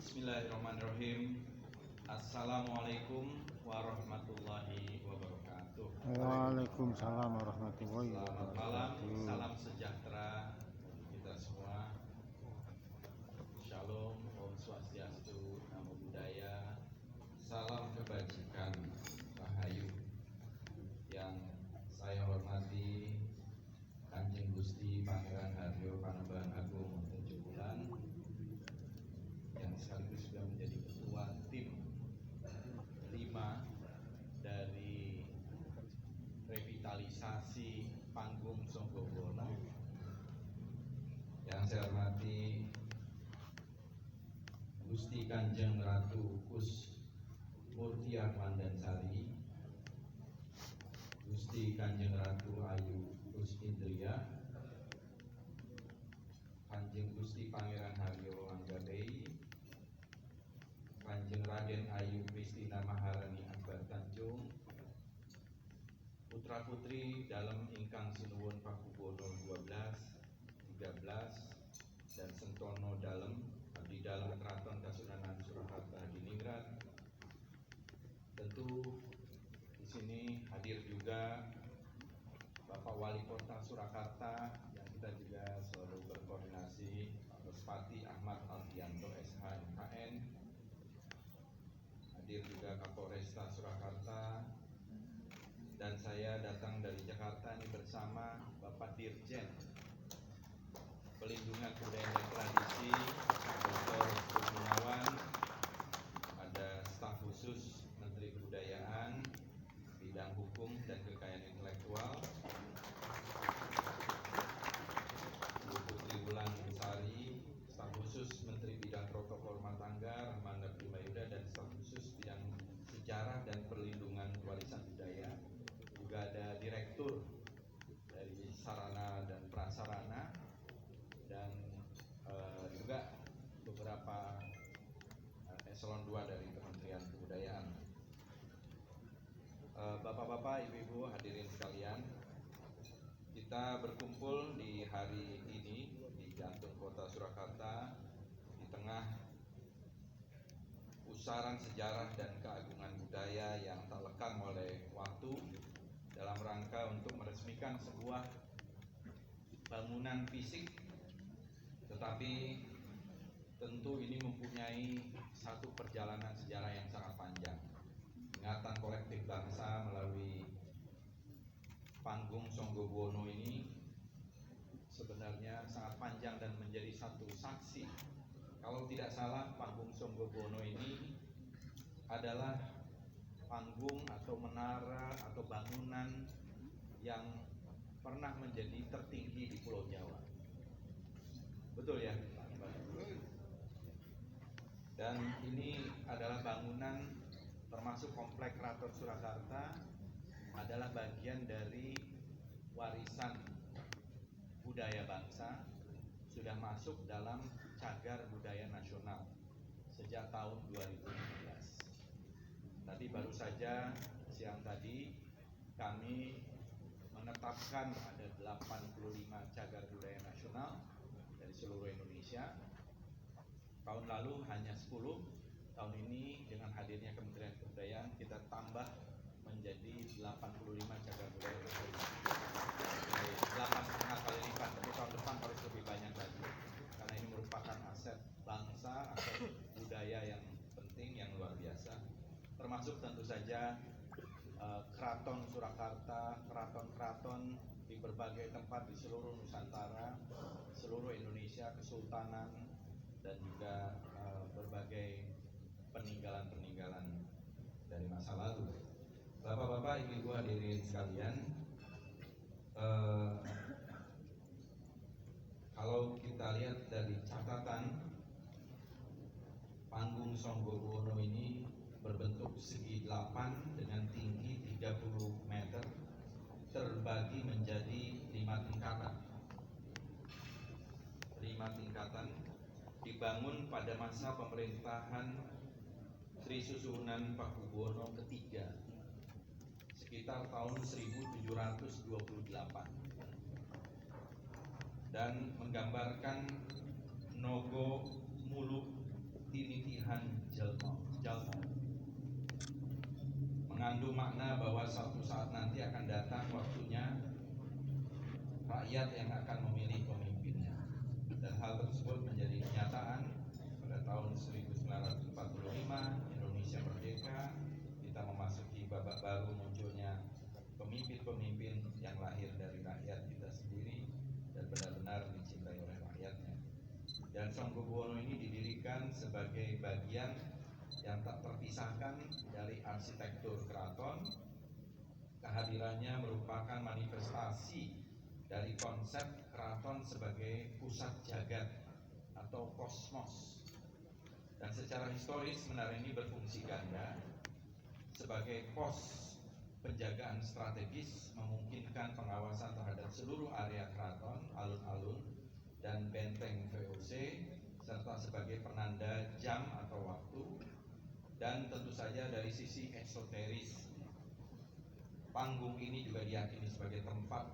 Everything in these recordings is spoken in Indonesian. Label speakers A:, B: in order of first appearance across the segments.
A: Bismillahirrahmanirrahim. Assalamualaikum warahmatullahi wabarakatuh.
B: Waalaikumsalam warahmatullahi
A: Selamat malam,
B: wabarakatuh.
A: salam sejahtera untuk kita semua. Shalom, Om Swastiastu, Namo Buddhaya, salam kebajikan, Rahayu. Yang saya hormati Kanjeng Gusti Pangeran Haryo Panembahan Agung Tenjobulan, yang sekaligus juga menjadi ketua tim 5 dari revitalisasi Panggung Songgowono. Yang saya hormati Gusti Kanjeng Ratu Kus Murti Armandansari, Gusti Kanjeng Ratu Ayu Kus Indria, Kanjeng Gusti Pangeran Haryo Anggadei, Kanjeng Raden Ayu Kristina Maharani Akbar Tanjung, putra putri dalam ingkang sinuwun Pakubono 12, 13 dan Sentono dalam abdi dalam Keraton Kasunanan Surakarta Hadiningrat. Tentu di sini hadir juga Bapak Wali Kota Surakarta yang kita juga selalu berkoordinasi, Pak Respati Ahmad Alfianto SH MKN. Hadir juga Kapolresta Surakarta, dan saya datang dari Jakarta ini bersama Bapak Dirjen Pelindungan Kebudayaan dan Tradisi Dr. Gunawan, ada staf khusus Menteri Kebudayaan bidang hukum dan kekayaan intelektual, Bu Putri Wulan Sari, staf khusus Menteri Bidang Protokol Rumah Tangga Rahmanda Primayuda, dan staf khusus bidang sejarah dan perlindungan warisan budaya. Juga ada direktur dari sarana dan prasarana, dan juga beberapa eselon 2 dari Kementerian Kebudayaan. Bapak-bapak, ibu-ibu, hadirin sekalian, kita berkumpul di hari ini di jantung kota Surakarta, di tengah pusaran sejarah dan keagungan budaya yang tak lekang oleh waktu, dalam rangka untuk meresmikan sebuah bangunan fisik, tetapi tentu ini mempunyai satu perjalanan sejarah yang sangat panjang. Ingatan kolektif bangsa melalui Panggung Songgowono ini sebenarnya sangat panjang dan menjadi satu saksi. Kalau tidak salah, Panggung Songgowono ini adalah panggung atau menara atau bangunan yang pernah menjadi tertinggi di Pulau Jawa. Betul ya? Dan ini adalah bangunan termasuk komplek Keraton Surakarta, adalah bagian dari warisan budaya bangsa, sudah masuk dalam cagar budaya nasional sejak tahun 2016. Tadi baru saja siang tadi kami menetapkan ada 85 cagar budaya nasional dari seluruh Indonesia. Tahun lalu hanya 10, tahun ini dengan hadirnya Kementerian Kebudayaan kita tambah menjadi 85 cagar budaya nasional. 8,5 kali lipat, tapi tahun depan harus lebih banyak lagi, karena ini merupakan aset bangsa, aset budaya yang penting, yang luar biasa. Termasuk tentu saja Keraton Surakarta, keraton-keraton di berbagai tempat di seluruh Nusantara, seluruh Indonesia, kesultanan, dan juga berbagai peninggalan-peninggalan dari masa lalu. Bapak-bapak, ibu-ibu, hadirin sekalian, kalau kita lihat dari catatan, Panggung Songgowono ini berbentuk segi 8 dengan tinggi 30 meter, terbagi menjadi 5 tingkatan. 5 tingkatan dibangun pada masa pemerintahan Sri Susuhunan Pakubono ketiga sekitar tahun 1728, dan menggambarkan Nogo Muluk tinitihan jalma, mengandung makna bahwa suatu saat nanti akan datang waktunya rakyat yang akan memilih pemimpinnya, dan hal tersebut menjadi kenyataan pada tahun 1945 Indonesia merdeka. Kita memasuki babak baru munculnya pemimpin-pemimpin yang lahir dari rakyat kita sendiri dan benar-benar dicintai oleh rakyatnya. Dan Sanggobuwono ini didirikan sebagai bagian yang tak terpisahkan dari arsitektur keraton. Kehadirannya merupakan manifestasi dari konsep keraton sebagai pusat jagat atau kosmos. Dan secara historis menara ini berfungsi ganda sebagai pos penjagaan strategis, memungkinkan pengawasan terhadap seluruh area keraton, alun-alun, dan benteng VOC, serta sebagai penanda jam atau waktu. Dan tentu saja dari sisi esoteris, panggung ini juga diyakini sebagai tempat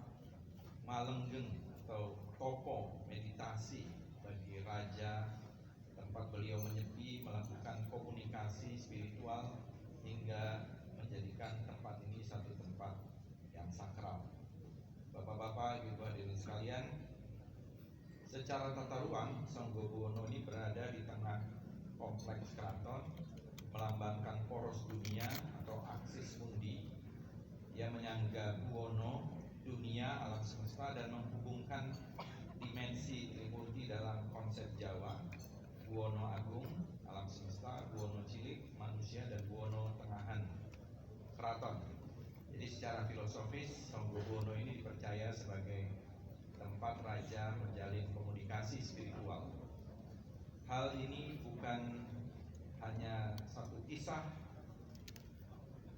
A: malenggeng atau toko meditasi bagi raja, tempat beliau menyepi, melakukan komunikasi spiritual, hingga menjadikan tempat ini satu tempat yang sakral. Bapak-bapak, ibu hadirin sekalian, secara tata ruang, Sanggobuwono ini berada di tengah kompleks keraton, melambangkan poros dunia atau aksis mundi yang menyangga buwono, dunia, alam semesta, dan menghubungkan dimensi trimurti dalam konsep Jawa: buwono agung, alam semesta; buwono cilik, manusia; dan buwono tengahan, keraton. Jadi secara filosofis, Sanggobuwono ini dipercaya sebagai tempat raja menjalin komunikasi spiritual. Hal ini bukan hanya satu kisah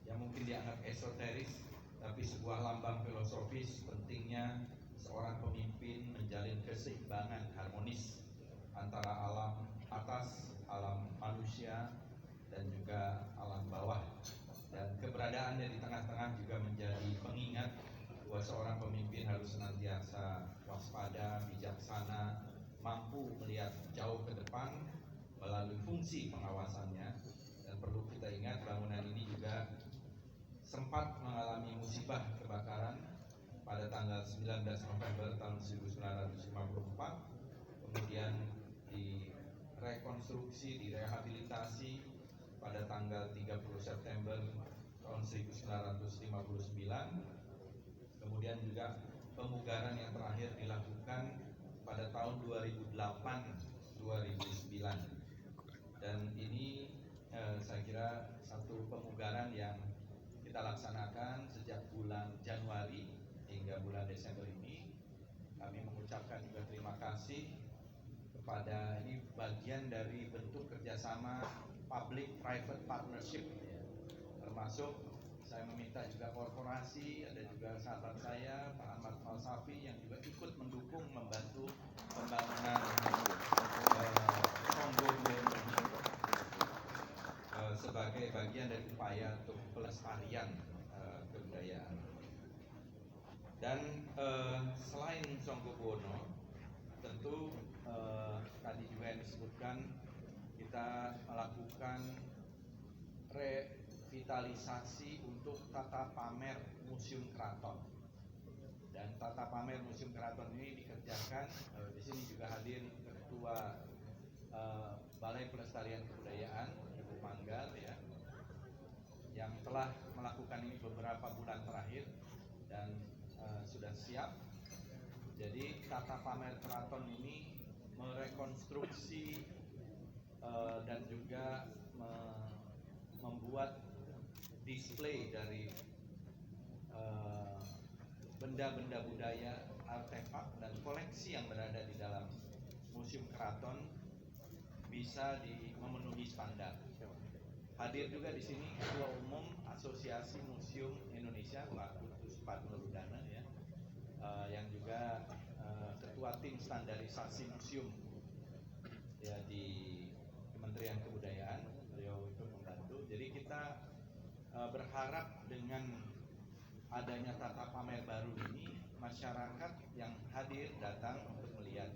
A: yang mungkin dianggap esoteris, tapi sebuah lambang filosofis pentingnya seorang pemimpin menjalin keseimbangan harmonis antara alam atas, alam manusia, dan juga alam bawah. Dan keberadaannya di tengah-tengah juga menjadi pengingat bahwa seorang pemimpin harus senantiasa waspada, bijaksana, mampu melihat jauh ke depan melalui fungsi pengawasannya. Dan perlu kita ingat, bangunan ini juga sempat mengalami musibah kebakaran pada tanggal 19 November tahun 1954, kemudian direkonstruksi, direhabilitasi pada tanggal 30 September tahun 1959, kemudian juga pemugaran yang terakhir dilakukan pada tahun 2008-2009. Dan ini saya kira satu pemugaran yang kita laksanakan sejak bulan Januari hingga bulan Desember ini. Kami mengucapkan juga terima kasih kepada, ini bagian dari bentuk kerjasama public-private partnership ya. Termasuk saya meminta juga korporasi, ada juga sahabat saya Pak Ahmad Falsafi yang juga ikut mendukung, membantu pembangunan Sanggobuwono sebagai bagian dari upaya untuk pelestarian kebudayaan. Dan selain Sanggobuwono, tentu tadi juga yang disebutkan, kita melakukan revitalisasi untuk tata pamer Museum Keraton. Dan tata pamer Museum Keraton ini dikerjakan, di sini juga hadir Ketua Balai Pelestarian Kebudayaan, Ibu Manggar ya, yang telah melakukan ini beberapa bulan terakhir dan sudah siap. Jadi tata pamer keraton ini merekonstruksi dan juga membuat display dari benda-benda budaya, artefak, dan koleksi yang berada di dalam Museum Keraton bisa memenuhi standar. Hadir juga di sini Ketua Umum Asosiasi Museum Indonesia, Pak Kutus Padmanudana ya, yang juga Ketua Tim Standarisasi Museum ya di Kementerian Kebudayaan, beliau ikut membantu. Jadi kita berharap dengan adanya tata pamer baru ini, masyarakat yang hadir datang untuk melihat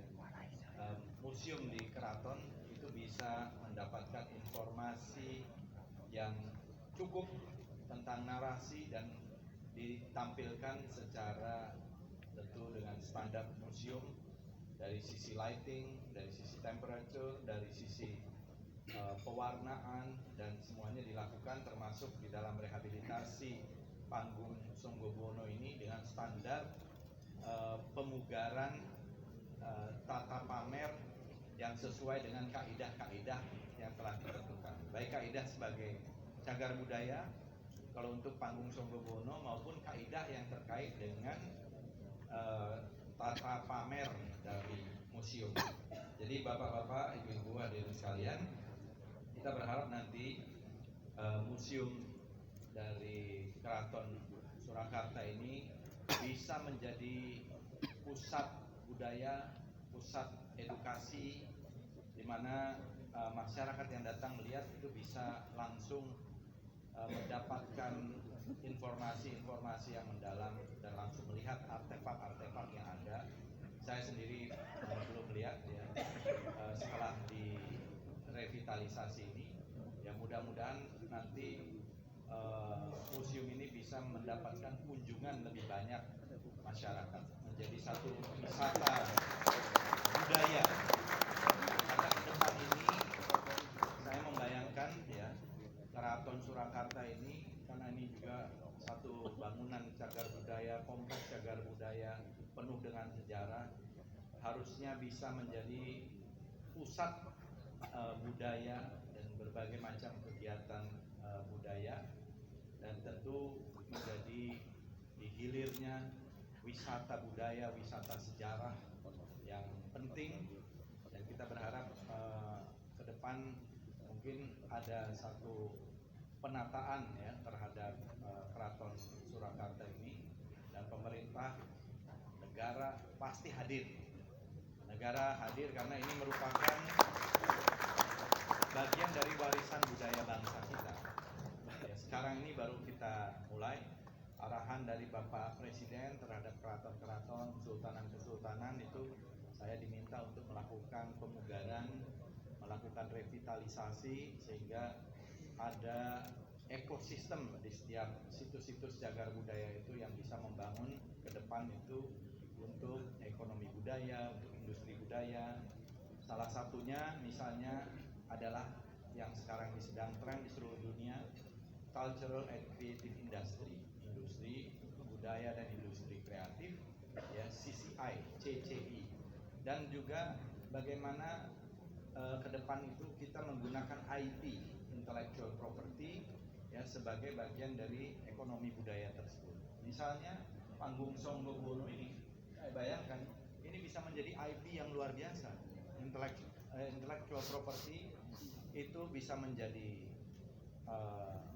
A: museum di Keraton itu bisa mendapatkan informasi yang cukup tentang narasi dan ditampilkan secara tentu dengan standar museum, dari sisi lighting, dari sisi temperature, dari sisi pewarnaan, dan semuanya dilakukan termasuk di dalam rehabilitasi panggung Songgobuwono ini dengan standar pemugaran tata pamer yang sesuai dengan kaidah-kaidah yang telah ditentukan, baik kaidah sebagai cagar budaya kalau untuk panggung Songgobuwono maupun kaidah yang terkait dengan tata pamer dari museum. Jadi bapak-bapak, ibu-ibu hadirin sekalian, kita berharap nanti museum dari Keraton Surakarta ini bisa menjadi pusat budaya, pusat edukasi, di mana masyarakat yang datang melihat itu bisa langsung mendapatkan informasi-informasi yang mendalam dan langsung melihat artefak-artefak yang ada. Saya sendiri belum melihat ya, setelah direvitalisasi ini, ya mudah-mudahan nanti museum ini bisa mendapatkan kunjungan lebih banyak masyarakat, menjadi satu wisata budaya. Karena ke depan ini saya membayangkan ya, Keraton Surakarta ini, karena ini juga satu bangunan cagar budaya, kompleks cagar budaya penuh dengan sejarah, harusnya bisa menjadi pusat budaya dan berbagai macam kegiatan budaya, dan tentu menjadi di hilirnya wisata budaya, wisata sejarah yang penting. Dan kita berharap ke depan mungkin ada satu penataan ya terhadap Keraton Surakarta ini, dan pemerintah, negara pasti hadir. Negara hadir karena ini merupakan bagian dari warisan budaya bangsa kita. Ya, sekarang ini baru kita mulai arahan dari Bapak Presiden terhadap keraton-keraton, kesultanan-kesultanan itu, saya diminta untuk melakukan pemugaran, melakukan revitalisasi sehingga ada ekosistem di setiap situs-situs cagar budaya itu yang bisa membangun ke depan itu untuk ekonomi budaya, untuk industri budaya. Salah satunya misalnya adalah yang sekarang ini sedang tren di seluruh dunia, cultural and creative industry, industri budaya dan industri kreatif, ya CCI, CCI, dan juga bagaimana ke depan itu kita menggunakan IP, intellectual property, ya sebagai bagian dari ekonomi budaya tersebut. Misalnya panggung Songgobuwono ini, bayangkan ini bisa menjadi IP yang luar biasa. Intellectual property itu bisa menjadi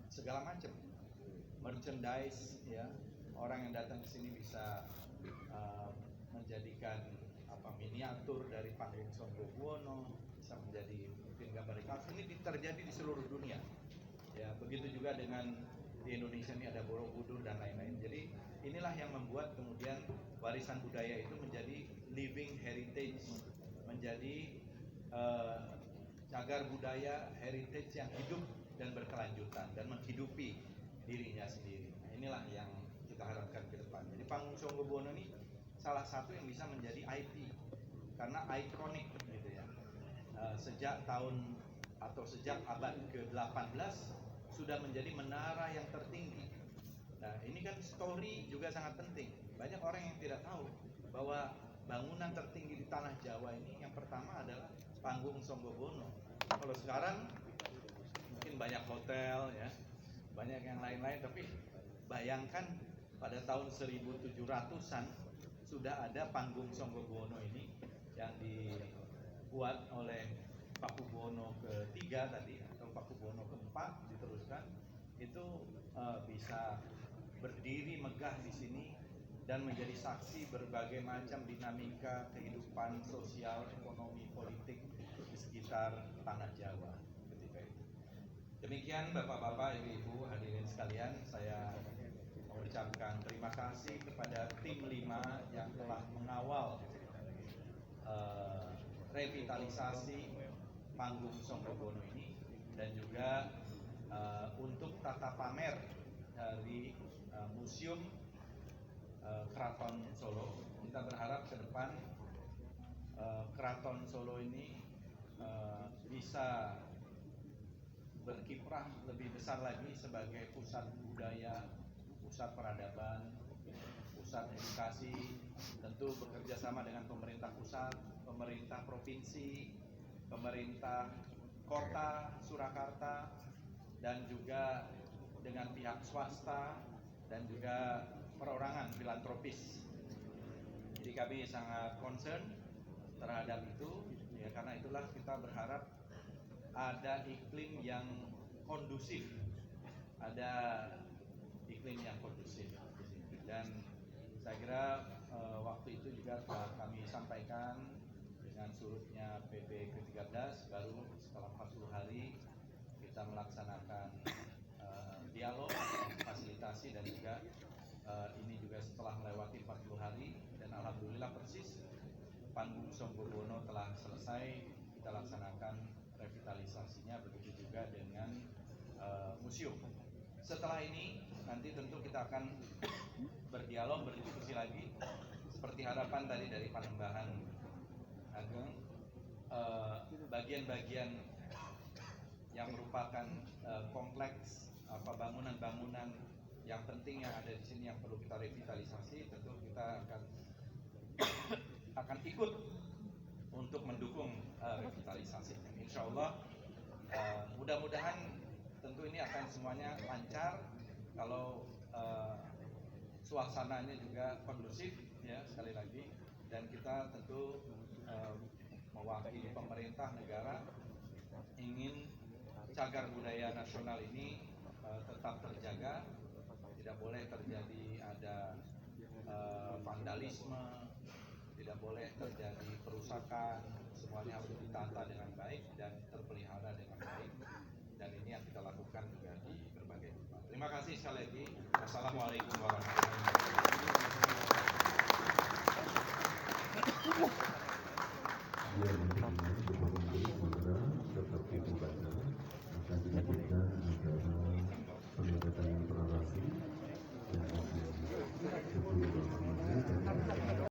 A: segala macam merchandise, ya orang yang datang ke sini bisa menjadikan miniatur dari panggung Songgobuwono, bisa menjadi mungkin gambar ikhlas. Ini terjadi di seluruh dunia. Ya, begitu juga dengan di Indonesia ini ada Borobudur dan lain-lain. Jadi inilah yang membuat kemudian warisan budaya itu menjadi living heritage, menjadi cagar budaya heritage yang hidup dan berkelanjutan dan menghidupi dirinya sendiri. Nah, inilah yang kita harapkan ke depan. Jadi panggung Songgobuwono ini salah satu yang bisa menjadi IP karena ikonik gitu ya. Sejak tahun atau sejak abad ke-18 sudah menjadi menara yang tertinggi. Nah, ini kan story juga sangat penting. Banyak orang yang tidak tahu bahwa bangunan tertinggi di tanah Jawa ini yang pertama adalah panggung Songgobuwono. Kalau sekarang mungkin banyak hotel ya, banyak yang lain-lain, tapi bayangkan pada tahun 1700-an sudah ada panggung Songgobuwono ini yang dibuat oleh Pakubuwono ketiga tadi atau Pakubuwono keempat, diteruskan itu bisa berdiri megah di sini dan menjadi saksi berbagai macam dinamika kehidupan sosial, ekonomi, politik di sekitar tanah Jawa ketika itu. Demikian Bapak-bapak, Ibu-ibu hadirin sekalian, saya mengucapkan terima kasih kepada tim 5 yang telah mengawal revitalisasi panggung Songgobono ini, dan juga untuk tata pamer dari Museum Keraton Solo. Kita berharap ke depan Keraton Solo ini bisa berkiprah lebih besar lagi sebagai pusat budaya, pusat peradaban, pusat edukasi, tentu bekerja sama dengan pemerintah pusat, pemerintah provinsi, pemerintah kota Surakarta, dan juga dengan pihak swasta dan juga perorangan filantropis. Jadi kami sangat concern terhadap itu, ya, karena itulah kita berharap ada iklim yang kondusif, dan saya kira waktu itu juga telah kami sampaikan dengan surutnya PP ke-13, baru setelah 40 hari kita melaksanakan dialog, fasilitasi, dan juga ini juga setelah melewati 40 hari, dan alhamdulillah persis panggung Songgobono telah selesai, kita laksanakan revitalisasinya, begitu juga dengan museum. Setelah ini nanti tentu kita akan berdialog, berdiskusi lagi seperti harapan tadi dari Panembahan Ageng, bagian-bagian yang merupakan kompleks bangunan-bangunan yang penting yang ada di sini yang perlu kita revitalisasi, tentu kita akan ikut untuk mendukung revitalisasinya. Insya Allah mudah-mudahan tentu ini akan semuanya lancar kalau suasananya juga kondusif, ya, sekali lagi, dan kita tentu mewakili pemerintah negara ingin cagar budaya nasional ini tetap terjaga, tidak boleh terjadi ada vandalisme, tidak boleh terjadi perusakan, semuanya harus ditata dengan baik dan terpelihara dengan baik, dan ini yang kita lakukan juga di berbagai tempat. Terima kasih sekali lagi. Assalamualaikum warahmatullahi wabarakatuh.